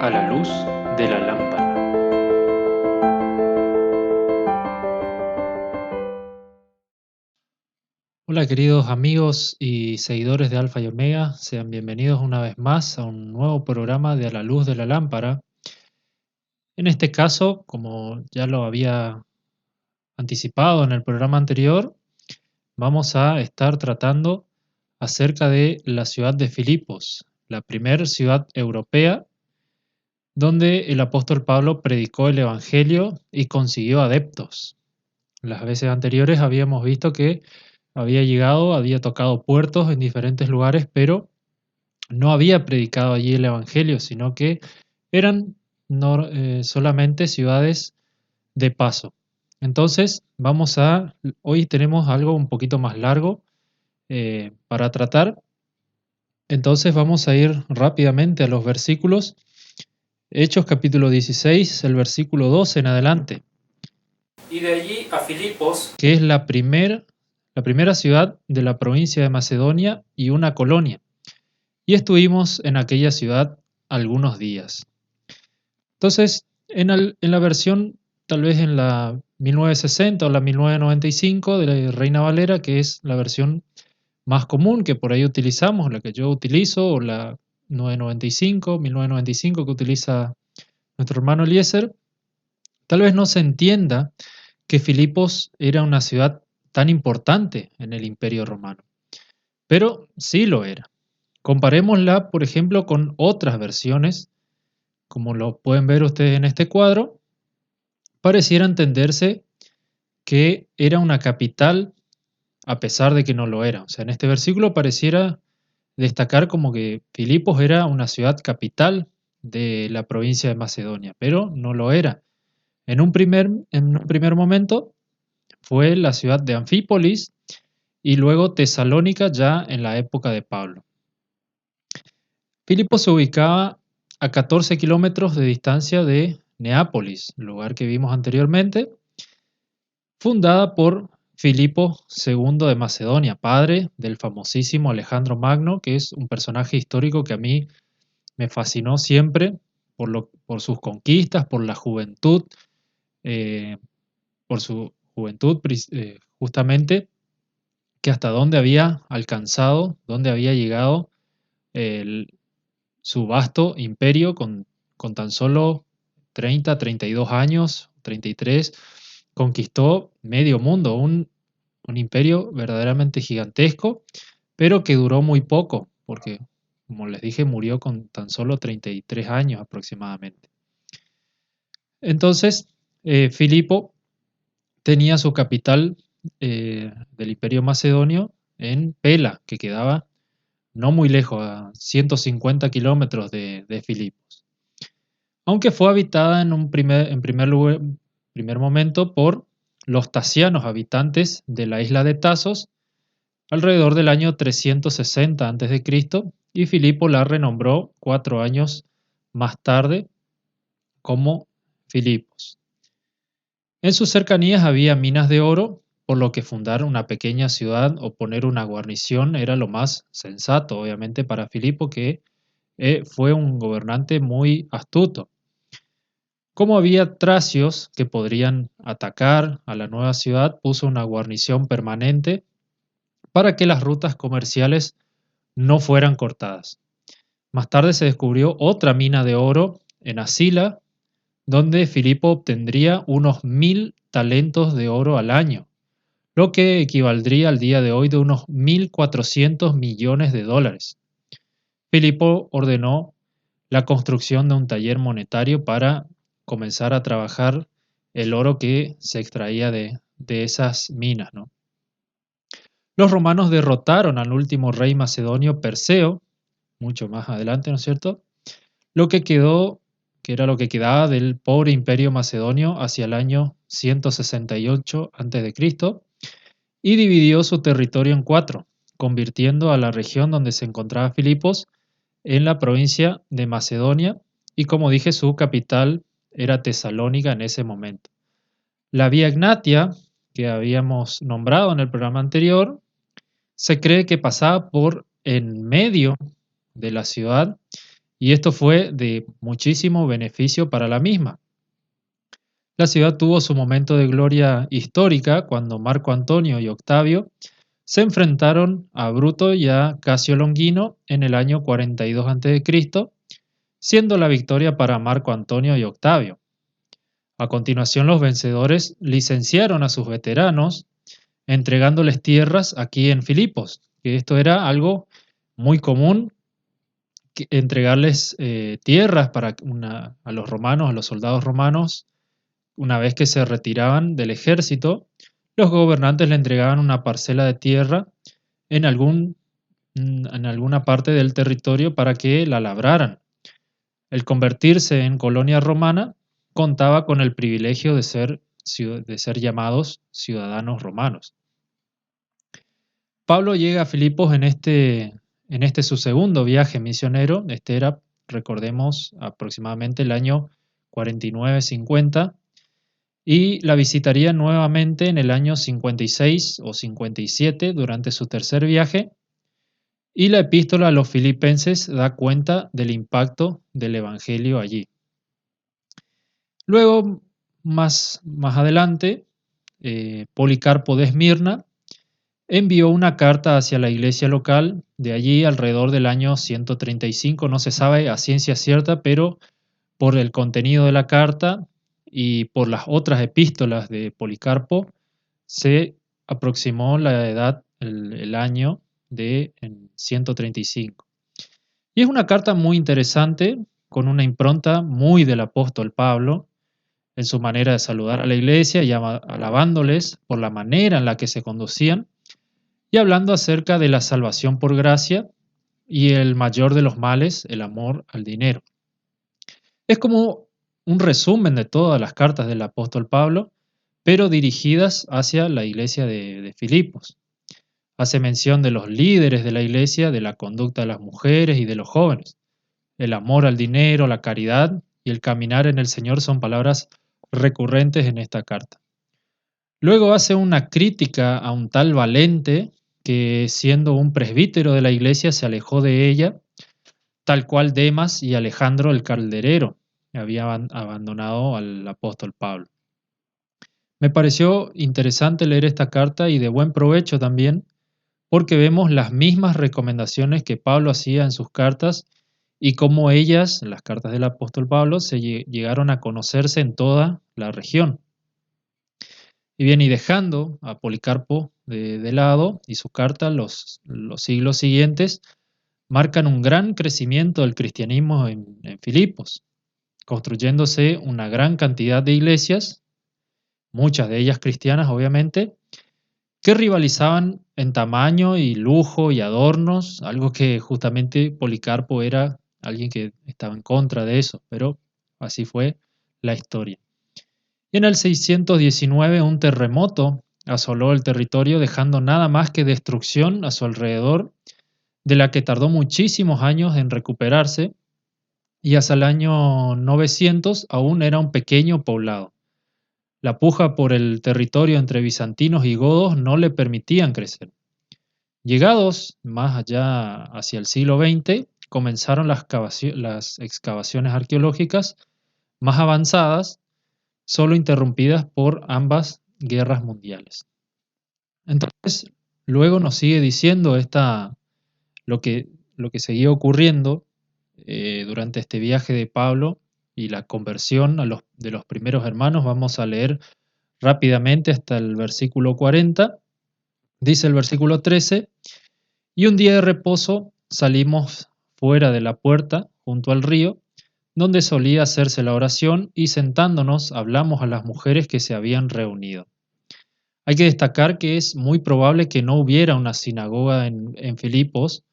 A la luz de la lámpara. Hola queridos amigos y seguidores de Alfa y Omega, sean bienvenidos una vez más a un nuevo programa de A la luz de la lámpara. En este caso, como ya lo había anticipado en el programa anterior, vamos a estar tratando acerca de la ciudad de Filipos, la primera ciudad europea donde el apóstol Pablo predicó el Evangelio y consiguió adeptos. Las veces anteriores habíamos visto que había llegado, había tocado puertos en diferentes lugares, pero no había predicado allí el Evangelio, sino que eran solamente ciudades de paso. Entonces, hoy tenemos algo un poquito más largo para tratar. Entonces vamos a ir rápidamente a los versículos. Hechos capítulo 16, el versículo 12 en adelante. Y de allí a Filipos, que es la primera ciudad de la provincia de Macedonia y una colonia. Y estuvimos en aquella ciudad algunos días. Entonces, en la versión, tal vez en la 1960 o la 1995 de la Reina Valera, que es la versión más común que por ahí utilizamos, la que yo utilizo, o la 1995 que utiliza nuestro hermano Eliezer, tal vez no se entienda que Filipos era una ciudad tan importante en el Imperio Romano, pero sí lo era. Comparémosla, por ejemplo, con otras versiones, como lo pueden ver ustedes en este cuadro, pareciera entenderse que era una capital a pesar de que no lo era. O sea, en este versículo pareciera destacar como que Filipos era una ciudad capital de la provincia de Macedonia, pero no lo era. En un primer momento fue la ciudad de Anfípolis y luego Tesalónica ya en la época de Pablo. Filipos se ubicaba a 14 kilómetros de distancia de Neápolis, lugar que vimos anteriormente, fundada por Filipo II de Macedonia, padre del famosísimo Alejandro Magno, que es un personaje histórico que a mí me fascinó siempre por sus conquistas, por la juventud, eh, por su juventud justamente, que hasta dónde había alcanzado, dónde había llegado el, su vasto imperio con tan solo 30, 32 años, 33, conquistó medio mundo, un imperio verdaderamente gigantesco, pero que duró muy poco, porque, como les dije, murió con tan solo 33 años aproximadamente. Entonces, Filipo tenía su capital del Imperio Macedonio en Pela, que quedaba no muy lejos, a 150 kilómetros de Filipos. Aunque fue habitada en primer momento por los tasianos, habitantes de la isla de Tasos, alrededor del año 360 a.C., y Filipo la renombró 4 años más tarde como Filipos. En sus cercanías había minas de oro, por lo que fundar una pequeña ciudad o poner una guarnición era lo más sensato, obviamente, para Filipo, que fue un gobernante muy astuto. Como había tracios que podrían atacar a la nueva ciudad, puso una guarnición permanente para que las rutas comerciales no fueran cortadas. Más tarde se descubrió otra mina de oro en Asila, donde Filipo obtendría unos 1.000 talentos de oro al año, lo que equivaldría al día de hoy de unos 1.400 millones de dólares. Filipo ordenó la construcción de un taller monetario para comenzar a trabajar el oro que se extraía de esas minas, ¿no? Los romanos derrotaron al último rey macedonio, Perseo, mucho más adelante, ¿no es cierto? Lo que quedó, que era lo que quedaba del pobre imperio macedonio hacia el año 168 a.C., y dividió su territorio en 4, convirtiendo a la región donde se encontraba Filipos en la provincia de Macedonia, y como dije, su capital era Tesalónica en ese momento. La Vía Egnatia, que habíamos nombrado en el programa anterior, se cree que pasaba por en medio de la ciudad y esto fue de muchísimo beneficio para la misma. La ciudad tuvo su momento de gloria histórica cuando Marco Antonio y Octavio se enfrentaron a Bruto y a Casio Longino en el año 42 a.C., siendo la victoria para Marco Antonio y Octavio. A continuación, los vencedores licenciaron a sus veteranos, entregándoles tierras aquí en Filipos, que esto era algo muy común, entregarles tierras a los romanos, a los soldados romanos. Una vez que se retiraban del ejército, los gobernantes le entregaban una parcela de tierra en alguna parte del territorio para que la labraran. El convertirse en colonia romana contaba con el privilegio de ser llamados ciudadanos romanos. Pablo llega a Filipos en este su segundo viaje misionero. Este era, recordemos, aproximadamente el año 49-50, y la visitaría nuevamente en el año 56 o 57 durante su tercer viaje, y la epístola a los filipenses da cuenta del impacto del evangelio allí. Luego, más adelante, Policarpo de Esmirna envió una carta hacia la iglesia local de allí alrededor del año 135, no se sabe a ciencia cierta, pero por el contenido de la carta y por las otras epístolas de Policarpo se aproximó la edad, el año de 135. Y es una carta muy interesante, con una impronta muy del apóstol Pablo, en su manera de saludar a la iglesia y alabándoles por la manera en la que se conducían, y hablando acerca de la salvación por gracia y el mayor de los males, el amor al dinero. Es como un resumen de todas las cartas del apóstol Pablo, pero dirigidas hacia la iglesia de Filipos. Hace mención de los líderes de la iglesia, de la conducta de las mujeres y de los jóvenes. El amor al dinero, la caridad y el caminar en el Señor son palabras recurrentes en esta carta. Luego hace una crítica a un tal Valente que, siendo un presbítero de la iglesia, se alejó de ella, tal cual Demas y Alejandro el calderero habían abandonado al apóstol Pablo. Me pareció interesante leer esta carta y de buen provecho también, porque vemos las mismas recomendaciones que Pablo hacía en sus cartas y cómo ellas, las cartas del apóstol Pablo, se llegaron a conocerse en toda la región. Y bien, y dejando a Policarpo de lado y su carta, los siglos siguientes marcan un gran crecimiento del cristianismo en Filipos, construyéndose una gran cantidad de iglesias, muchas de ellas cristianas obviamente, que rivalizaban en tamaño y lujo y adornos, algo que justamente Policarpo era alguien que estaba en contra de eso, pero así fue la historia. Y en el 619 un terremoto asoló el territorio, dejando nada más que destrucción a su alrededor, de la que tardó muchísimos años en recuperarse, y hasta el año 900 aún era un pequeño poblado. La puja por el territorio entre bizantinos y godos no le permitían crecer. Llegados más allá hacia el siglo XX, comenzaron las excavaciones arqueológicas más avanzadas, solo interrumpidas por ambas guerras mundiales. Entonces, luego nos sigue diciendo lo que seguía ocurriendo durante este viaje de Pablo y la conversión de los primeros hermanos. Vamos a leer rápidamente hasta el versículo 40. Dice el versículo 13: y un día de reposo salimos fuera de la puerta, junto al río, donde solía hacerse la oración, y sentándonos hablamos a las mujeres que se habían reunido. Hay que destacar que es muy probable que no hubiera una sinagoga en Filipos,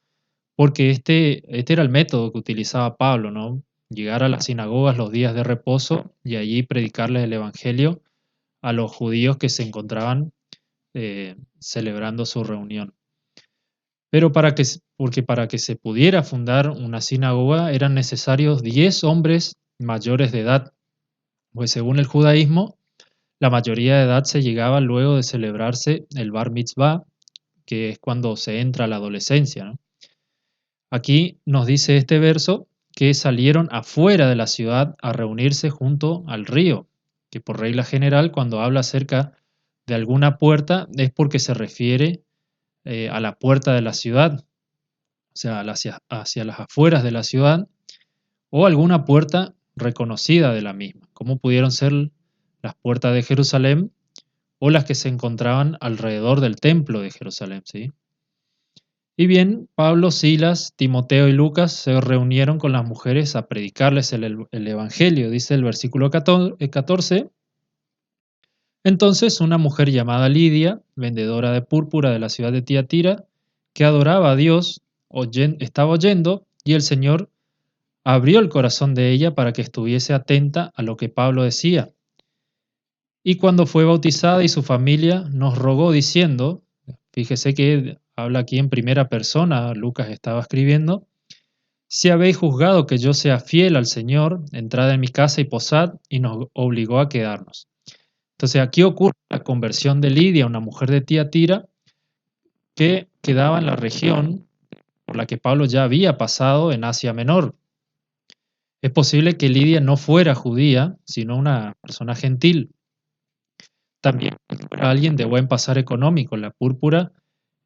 porque este era el método que utilizaba Pablo, ¿no? Llegar a las sinagogas los días de reposo y allí predicarles el evangelio a los judíos que se encontraban celebrando su reunión. Pero para que se pudiera fundar una sinagoga eran necesarios 10 hombres mayores de edad, pues según el judaísmo, la mayoría de edad se llegaba luego de celebrarse el bar mitzvah, que es cuando se entra a la adolescencia, ¿no? Aquí nos dice este verso que salieron afuera de la ciudad a reunirse junto al río, que por regla general cuando habla acerca de alguna puerta es porque se refiere a la puerta de la ciudad, o sea, hacia las afueras de la ciudad, o alguna puerta reconocida de la misma, como pudieron ser las puertas de Jerusalén o las que se encontraban alrededor del templo de Jerusalén, ¿sí? Y bien, Pablo, Silas, Timoteo y Lucas se reunieron con las mujeres a predicarles el Evangelio, dice el versículo 14. Entonces una mujer llamada Lidia, vendedora de púrpura de la ciudad de Tiatira, que adoraba a Dios, estaba oyendo, y el Señor abrió el corazón de ella para que estuviese atenta a lo que Pablo decía. Y cuando fue bautizada y su familia nos rogó diciendo, fíjese que habla aquí en primera persona, Lucas estaba escribiendo, si habéis juzgado que yo sea fiel al Señor, entrad en mi casa y posad, y nos obligó a quedarnos. Entonces aquí ocurre la conversión de Lidia, una mujer de Tiatira, que quedaba en la región por la que Pablo ya había pasado en Asia Menor. Es posible que Lidia no fuera judía, sino una persona gentil. También era alguien de buen pasar económico. La púrpura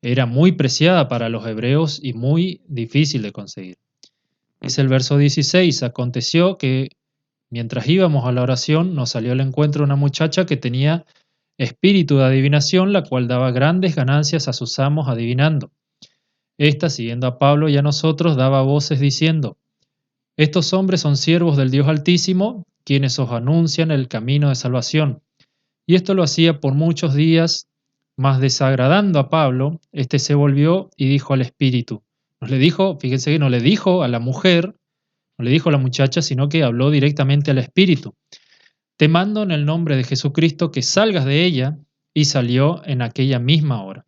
era muy preciada para los hebreos y muy difícil de conseguir. Dice el verso 16, aconteció que mientras íbamos a la oración nos salió al encuentro una muchacha que tenía espíritu de adivinación, la cual daba grandes ganancias a sus amos adivinando. Esta, siguiendo a Pablo y a nosotros, daba voces diciendo, estos hombres son siervos del Dios Altísimo, quienes os anuncian el camino de salvación. Y esto lo hacía por muchos días, mas desagradando a Pablo, este se volvió y dijo al espíritu. No le dijo, fíjense que no le dijo a la mujer, no le dijo a la muchacha, sino que habló directamente al espíritu. Te mando en el nombre de Jesucristo que salgas de ella, y salió en aquella misma hora.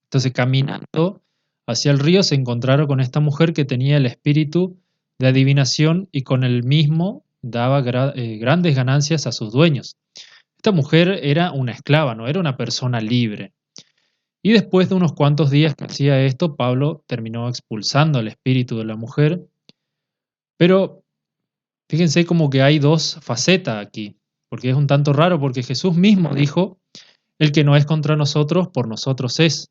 Entonces, caminando hacia el río, se encontraron con esta mujer que tenía el espíritu de adivinación y con el mismo daba grandes ganancias a sus dueños. Esta mujer era una esclava, no era una persona libre. Y después de unos cuantos días que hacía esto, Pablo terminó expulsando el espíritu de la mujer. Pero fíjense como que hay dos facetas aquí, porque es un tanto raro, porque Jesús mismo dijo, el que no es contra nosotros, por nosotros es.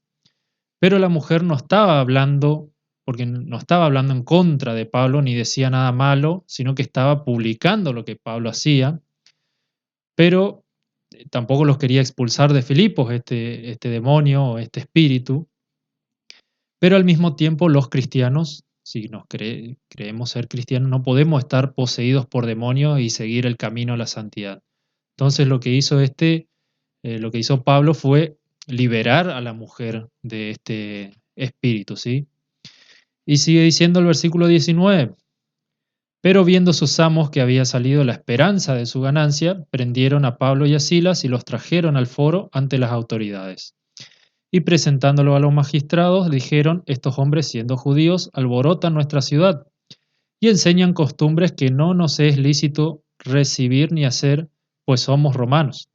Pero la mujer no estaba hablando, porque no estaba hablando en contra de Pablo, ni decía nada malo, sino que estaba publicando lo que Pablo hacía, pero tampoco los quería expulsar de Filipos, este demonio o este espíritu. Pero al mismo tiempo los cristianos, si nos creemos ser cristianos, no podemos estar poseídos por demonios y seguir el camino a la santidad. Entonces lo que hizo Pablo fue liberar a la mujer de este espíritu, ¿sí? Y sigue diciendo el versículo 19, pero viendo sus amos que había salido la esperanza de su ganancia, prendieron a Pablo y a Silas y los trajeron al foro ante las autoridades. Y presentándolo a los magistrados, dijeron, estos hombres siendo judíos alborotan nuestra ciudad y enseñan costumbres que no nos es lícito recibir ni hacer, pues somos romanos.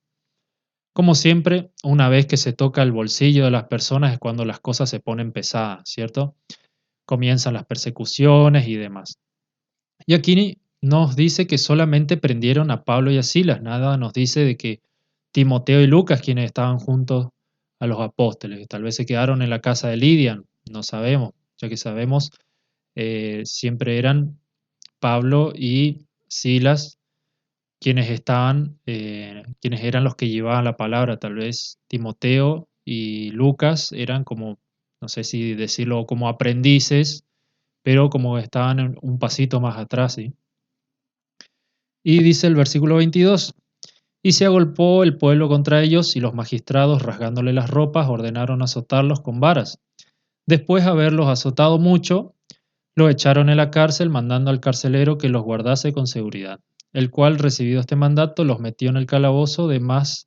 Como siempre, una vez que se toca el bolsillo de las personas es cuando las cosas se ponen pesadas, ¿cierto? Comienzan las persecuciones y demás. Y aquí nos dice que solamente prendieron a Pablo y a Silas, nada nos dice de que Timoteo y Lucas, quienes estaban juntos a los apóstoles, tal vez se quedaron en la casa de Lidia, no sabemos, ya que sabemos, siempre eran Pablo y Silas quienes quienes eran los que llevaban la palabra. Tal vez Timoteo y Lucas eran como, no sé si decirlo, como aprendices, pero como estaban un pasito más atrás, ¿sí? Y dice el versículo 22, y se agolpó el pueblo contra ellos, y los magistrados, rasgándole las ropas, ordenaron azotarlos con varas. Después de haberlos azotado mucho, los echaron en la cárcel, mandando al carcelero que los guardase con seguridad, el cual, recibido este mandato, los metió en el calabozo de más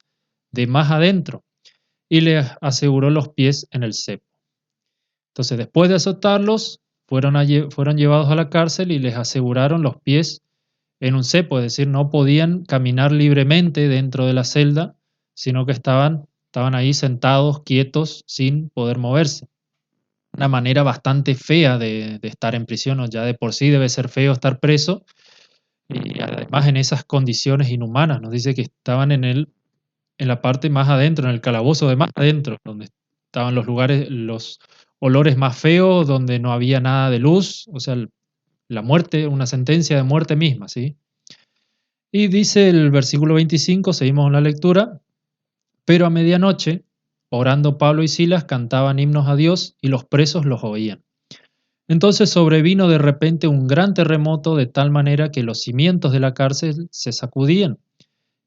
adentro, y les aseguró los pies en el cepo. Entonces, después de azotarlos, fueron llevados a la cárcel y les aseguraron los pies en un cepo, es decir, no podían caminar libremente dentro de la celda, sino que estaban ahí sentados, quietos, sin poder moverse. una manera bastante fea de estar en prisión, o ya de por sí debe ser feo estar preso, y además en esas condiciones inhumanas. Nos dice que estaban en la parte más adentro, en el calabozo de más adentro, donde estaban los lugares, los olores más feos, donde no había nada de luz, o sea, la muerte, una sentencia de muerte misma, ¿sí? Y dice el versículo 25, seguimos en la lectura, pero a medianoche, orando Pablo y Silas, cantaban himnos a Dios y los presos los oían. Entonces sobrevino de repente un gran terremoto de tal manera que los cimientos de la cárcel se sacudían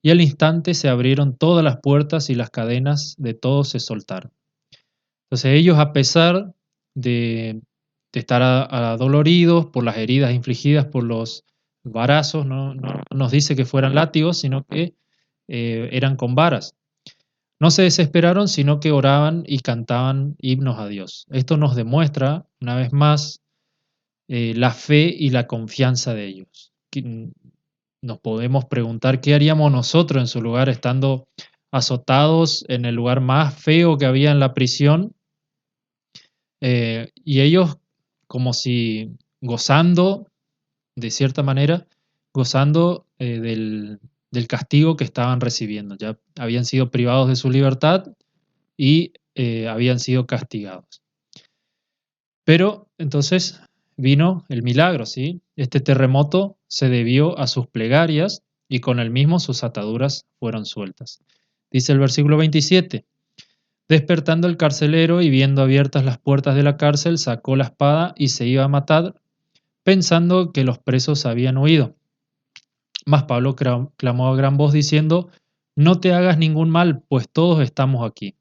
y al instante se abrieron todas las puertas y las cadenas de todos se soltaron. Entonces ellos, a pesar de estar adoloridos por las heridas infligidas por los varazos, no nos dice que fueran látigos, sino que eran con varas. No se desesperaron, sino que oraban y cantaban himnos a Dios. Esto nos demuestra, una vez más, la fe y la confianza de ellos. Nos podemos preguntar qué haríamos nosotros en su lugar, estando azotados en el lugar más feo que había en la prisión, y ellos como si gozando, de cierta manera, gozando del castigo que estaban recibiendo. Ya habían sido privados de su libertad y habían sido castigados. Pero entonces vino el milagro, ¿sí? Este terremoto se debió a sus plegarias y con el mismo sus ataduras fueron sueltas. Dice el versículo 27, despertando el carcelero y viendo abiertas las puertas de la cárcel, sacó la espada y se iba a matar, pensando que los presos habían huido. Mas Pablo clamó a gran voz diciendo, no te hagas ningún mal, pues todos estamos aquí.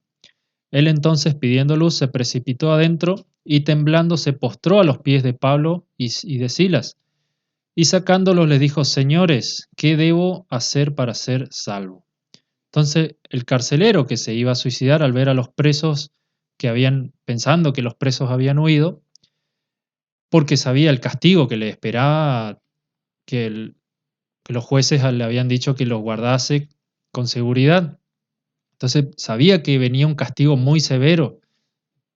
Él entonces, pidiendo luz, se precipitó adentro y temblando se postró a los pies de Pablo y de Silas. Y sacándolos les dijo, señores, ¿qué debo hacer para ser salvo? Entonces el carcelero, que se iba a suicidar al ver a los presos pensando que los presos habían huido, porque sabía el castigo que le esperaba, que los jueces le habían dicho que los guardase con seguridad. Entonces sabía que venía un castigo muy severo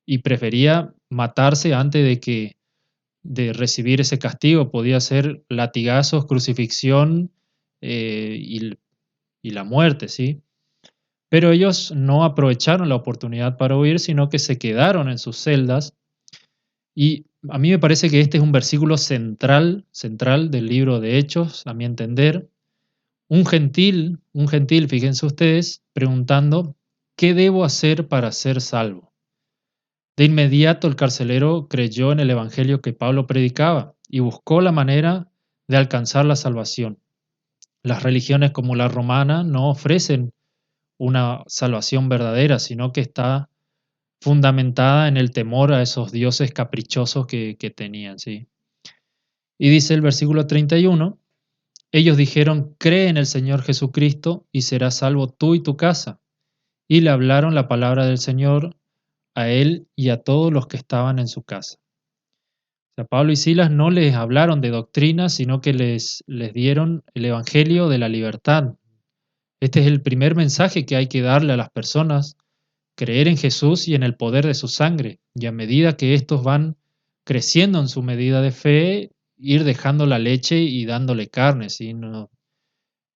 y prefería matarse antes de recibir ese castigo. Podía ser latigazos, crucifixión y la muerte, ¿sí? Pero ellos no aprovecharon la oportunidad para huir, sino que se quedaron en sus celdas. Y a mí me parece que este es un versículo central del libro de Hechos, a mi entender. Un gentil, fíjense ustedes, preguntando, ¿qué debo hacer para ser salvo? De inmediato el carcelero creyó en el evangelio que Pablo predicaba y buscó la manera de alcanzar la salvación. Las religiones como la romana no ofrecen una salvación verdadera, sino que está fundamentada en el temor a esos dioses caprichosos que tenían, ¿sí? Y dice el versículo 31, ellos dijeron, cree en el Señor Jesucristo y serás salvo tú y tu casa. Y le hablaron la palabra del Señor a él y a todos los que estaban en su casa. O sea, Pablo y Silas no les hablaron de doctrina, sino que les dieron el evangelio de la libertad. Este es el primer mensaje que hay que darle a las personas, creer en Jesús y en el poder de su sangre. Y a medida que estos van creciendo en su medida de fe, ir dejando la leche y dándole carne, sino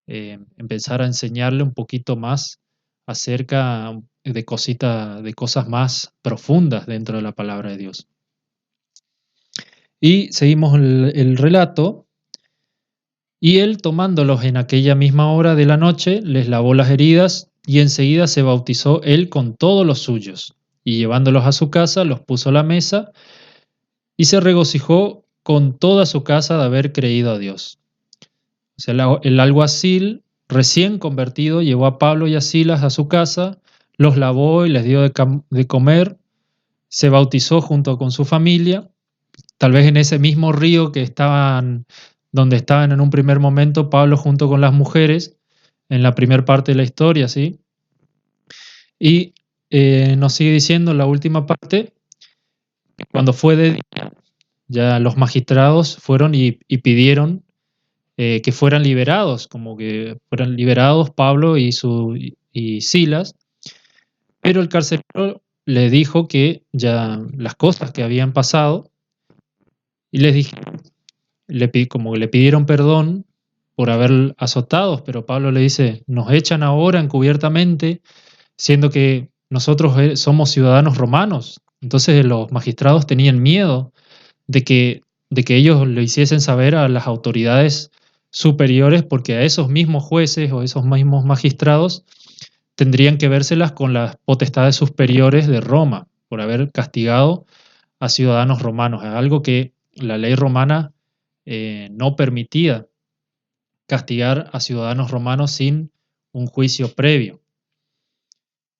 empezar a enseñarle un poquito más acerca de cosas más profundas dentro de la palabra de Dios. Y seguimos el relato. Y él, tomándolos en aquella misma hora de la noche, les lavó las heridas y enseguida se bautizó él con todos los suyos. Y llevándolos a su casa, los puso a la mesa y se regocijó con toda su casa de haber creído a Dios. O sea, el alguacil recién convertido llevó a Pablo y a Silas a su casa, los lavó y les dio de comer, se bautizó junto con su familia, tal vez en ese mismo río donde estaban en un primer momento Pablo junto con las mujeres, en la primera parte de la historia, ¿sí? Y nos sigue diciendo la última parte, cuando fue de día, ya los magistrados fueron y pidieron que fueran liberados, como que fueran liberados Pablo y Silas, pero el carcelero le dijo que ya las cosas que habían pasado y les dije, como le pidieron perdón por haber azotados, pero Pablo le dice, nos echan ahora encubiertamente, siendo que nosotros somos ciudadanos romanos. Entonces los magistrados tenían miedo de que ellos lo hiciesen saber a las autoridades superiores, porque a esos mismos jueces o esos mismos magistrados tendrían que vérselas con las potestades superiores de Roma por haber castigado a ciudadanos romanos. Es algo que la ley romana no permitía, castigar a ciudadanos romanos sin un juicio previo.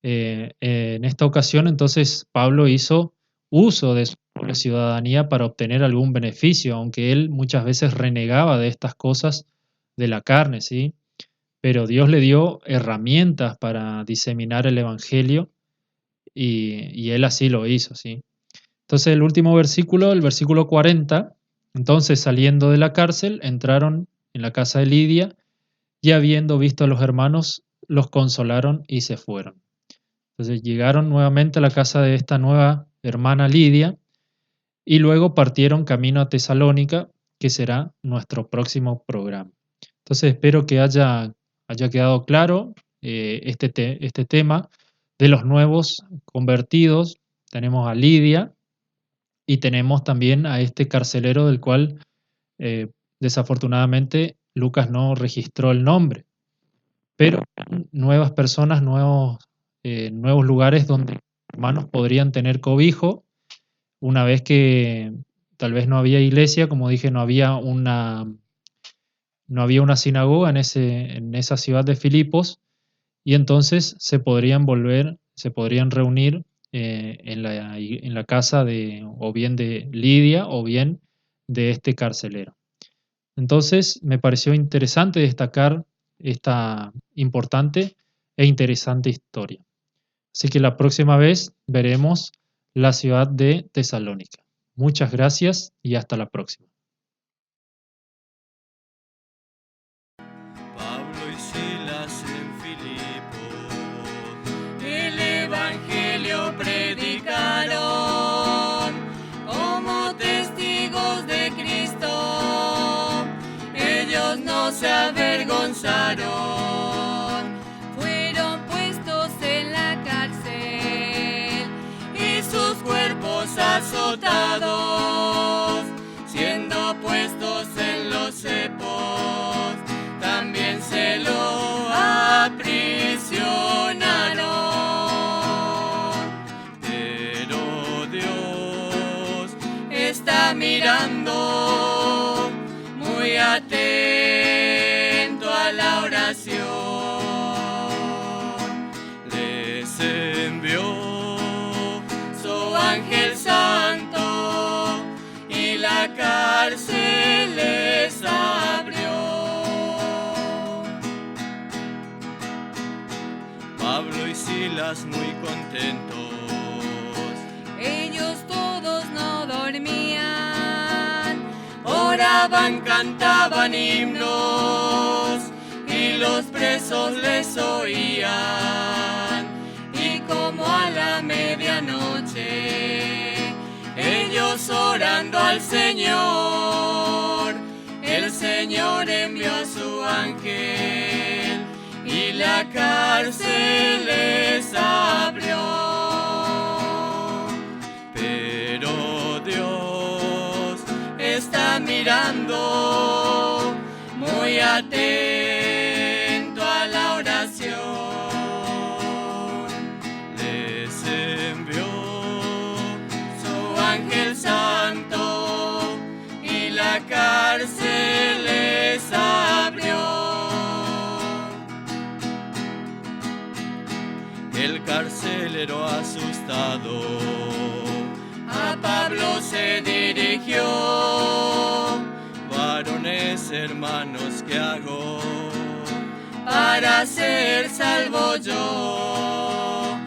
En esta ocasión, entonces, Pablo hizo uso de su ciudadanía para obtener algún beneficio, aunque él muchas veces renegaba de estas cosas de la carne, ¿sí? Pero Dios le dio herramientas para diseminar el Evangelio y él así lo hizo, ¿sí? Entonces, el último versículo, el versículo 40, entonces saliendo de la cárcel, entraron en la casa de Lidia y habiendo visto a los hermanos, los consolaron y se fueron. Entonces llegaron nuevamente a la casa de esta nueva hermana Lidia y luego partieron camino a Tesalónica, que será nuestro próximo programa. Entonces espero que haya quedado claro este tema de los nuevos convertidos. Tenemos a Lidia y tenemos también a este carcelero del cual desafortunadamente Lucas no registró el nombre, pero nuevas personas, nuevos lugares donde hermanos podrían tener cobijo, una vez que tal vez no había iglesia, como dije, no había una sinagoga en esa ciudad de Filipos, y entonces se podrían reunir en la casa o bien de Lidia o bien de este carcelero. Entonces me pareció interesante destacar esta importante e interesante historia. Así que la próxima vez veremos la ciudad de Tesalónica. Muchas gracias y hasta la próxima. Pablo y Silas en Filipos, el Evangelio predicaron como testigos de Cristo. Ellos no se avergonzaron, fueron puestos en la cárcel y sus cuerpos azotados, siendo puestos en los cepos, también se lo aprisionaron. Pero Dios está mirando, muy atento a la oración. Les envió su ángel santo y la cárcel les abrió. Pablo y Silas muy contentos, ellos todos no dormían, oraban, cantaban himnos y los presos les oían. Y como a la medianoche, ellos orando al Señor, el Señor envió a su ángel y la cárcel les abrió. Pero Dios está mirando, muy atento a la oración. Les envió su ángel santo y la cárcel les abrió. El carcelero asustado a Pablo se dirigió. Varones, hermanos, ¿qué hago para ser salvo yo?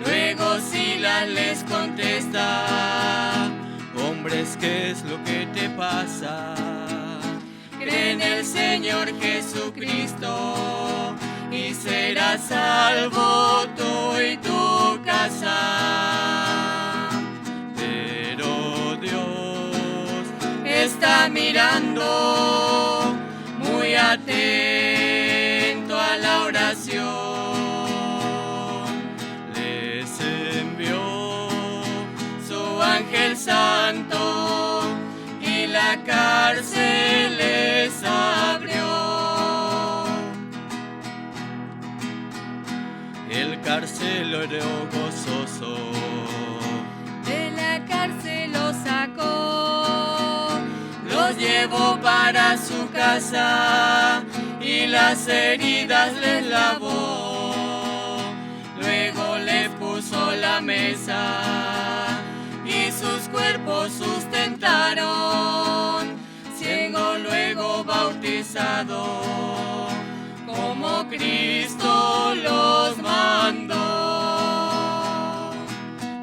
Luego Silas les contesta: hombres, ¿qué es lo que te pasa? Cree en el Señor Jesucristo y serás salvo tú y tu casa. mirando, muy atento a la oración. Les envió su ángel santo y la cárcel les abrió. El carcelero gozoso de la cárcel los sacó, los llevó para su casa y las heridas les lavó. Luego les puso la mesa y sus cuerpos sustentaron. Ciego luego bautizado, como Cristo los mandó.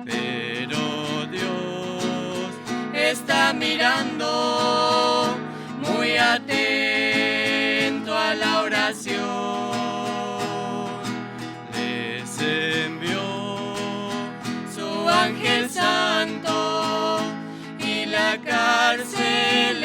Pero Dios está mirando, muy atento a la oración. Les envió su ángel santo y la cárcel